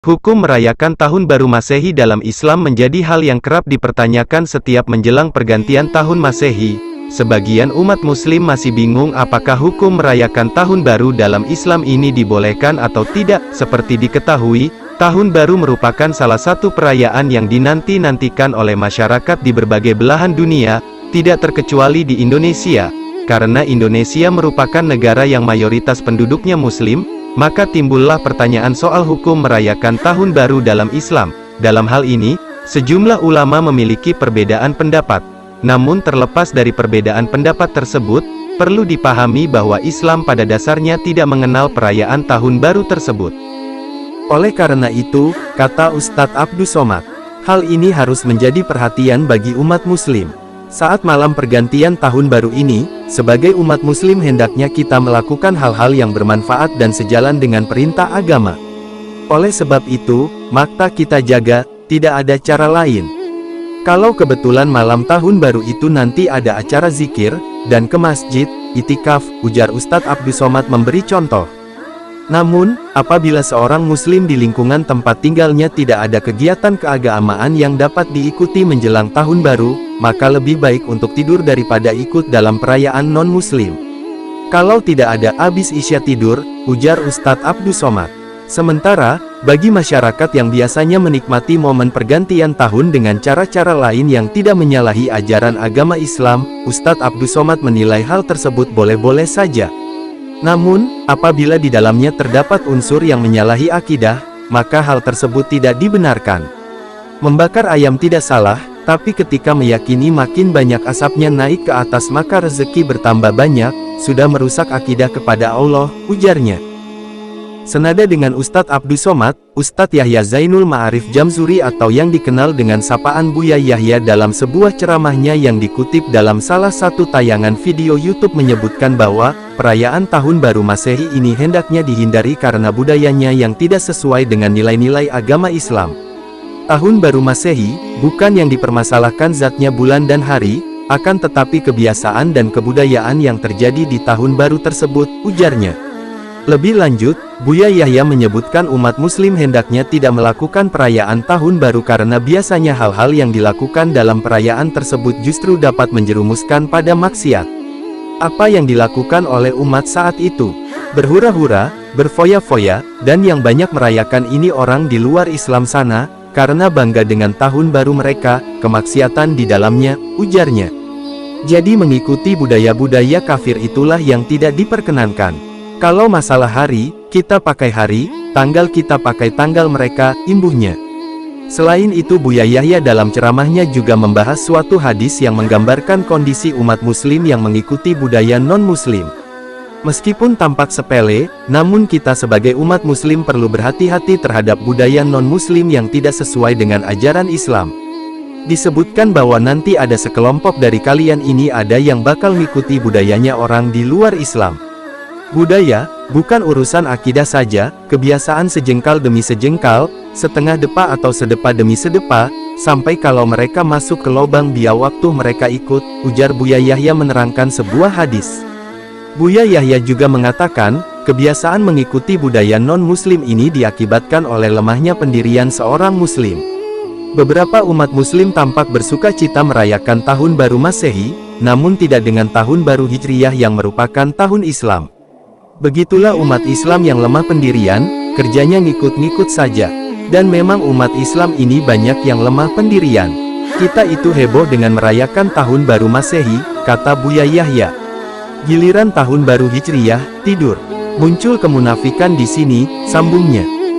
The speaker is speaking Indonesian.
Hukum merayakan Tahun Baru Masehi dalam Islam menjadi hal yang kerap dipertanyakan setiap menjelang pergantian Tahun Masehi. Sebagian umat Muslim masih bingung apakah hukum merayakan Tahun Baru dalam Islam ini dibolehkan atau tidak. Seperti diketahui, Tahun Baru merupakan salah satu perayaan yang dinanti-nantikan oleh masyarakat di berbagai belahan dunia, tidak terkecuali di Indonesia. Karena Indonesia merupakan negara yang mayoritas penduduknya Muslim, maka timbullah pertanyaan soal hukum merayakan Tahun Baru dalam Islam. Dalam hal ini, sejumlah ulama memiliki perbedaan pendapat. Namun terlepas dari perbedaan pendapat tersebut, perlu dipahami bahwa Islam pada dasarnya tidak mengenal perayaan Tahun Baru tersebut. Oleh karena itu, kata Ustadz Abdus Somad, hal ini harus menjadi perhatian bagi umat Muslim. Saat malam pergantian Tahun Baru ini, sebagai umat Muslim hendaknya kita melakukan hal-hal yang bermanfaat dan sejalan dengan perintah agama. Oleh sebab itu, maka kita jaga, tidak ada cara lain. Kalau kebetulan malam Tahun Baru itu nanti ada acara zikir, dan ke masjid, itikaf, ujar Ustadz Abdus Somad memberi contoh. Namun, apabila seorang Muslim di lingkungan tempat tinggalnya tidak ada kegiatan keagamaan yang dapat diikuti menjelang Tahun Baru, maka lebih baik untuk tidur daripada ikut dalam perayaan non-Muslim. Kalau tidak ada habis isya tidur, ujar Ustadz Abdus Somad. Sementara, bagi masyarakat yang biasanya menikmati momen pergantian tahun dengan cara-cara lain yang tidak menyalahi ajaran agama Islam, Ustadz Abdus Somad menilai hal tersebut boleh-boleh saja. Namun, apabila di dalamnya terdapat unsur yang menyalahi akidah, maka hal tersebut tidak dibenarkan. Membakar ayam tidak salah, tapi ketika meyakini makin banyak asapnya naik ke atas maka rezeki bertambah banyak, sudah merusak akidah kepada Allah, ujarnya. Senada dengan Ustadz Abdus Somad, Ustadz Yahya Zainul Ma'arif Jamzuri atau yang dikenal dengan sapaan Buya Yahya dalam sebuah ceramahnya yang dikutip dalam salah satu tayangan video YouTube menyebutkan bahwa perayaan Tahun Baru Masehi ini hendaknya dihindari karena budayanya yang tidak sesuai dengan nilai-nilai agama Islam. Tahun Baru Masehi bukan yang dipermasalahkan zatnya bulan dan hari, akan tetapi kebiasaan dan kebudayaan yang terjadi di Tahun Baru tersebut, ujarnya. Lebih lanjut, Buya Yahya menyebutkan umat Muslim hendaknya tidak melakukan perayaan Tahun Baru karena biasanya hal-hal yang dilakukan dalam perayaan tersebut justru dapat menjerumuskan pada maksiat. Apa yang dilakukan oleh umat saat itu? Berhura-hura, berfoya-foya, dan yang banyak merayakan ini orang di luar Islam sana, karena bangga dengan Tahun Baru mereka, kemaksiatan di dalamnya, ujarnya. Jadi mengikuti budaya-budaya kafir itulah yang tidak diperkenankan. Kalau masalah hari, kita pakai hari, tanggal kita pakai tanggal mereka, imbuhnya. Selain itu Buya Yahya dalam ceramahnya juga membahas suatu hadis yang menggambarkan kondisi umat Muslim yang mengikuti budaya non-Muslim. Meskipun tampak sepele, namun kita sebagai umat Muslim perlu berhati-hati terhadap budaya non-Muslim yang tidak sesuai dengan ajaran Islam. Disebutkan bahwa nanti ada sekelompok dari kalian ini ada yang bakal mengikuti budayanya orang di luar Islam. Budaya, bukan urusan akidah saja, kebiasaan sejengkal demi sejengkal, setengah depa atau sedepa demi sedepa, sampai kalau mereka masuk ke lubang biawak tuh mereka ikut, ujar Buya Yahya menerangkan sebuah hadis. Buya Yahya juga mengatakan, kebiasaan mengikuti budaya non-Muslim ini diakibatkan oleh lemahnya pendirian seorang Muslim. Beberapa umat Muslim tampak bersuka cita merayakan Tahun Baru Masehi, namun tidak dengan Tahun Baru Hijriyah yang merupakan tahun Islam. Begitulah umat Islam yang lemah pendirian, kerjanya ngikut-ngikut saja. Dan memang umat Islam ini banyak yang lemah pendirian. Kita itu heboh dengan merayakan Tahun Baru Masehi, kata Buya Yahya. Giliran Tahun Baru Hijriyah, tidur. Muncul kemunafikan di sini, sambungnya.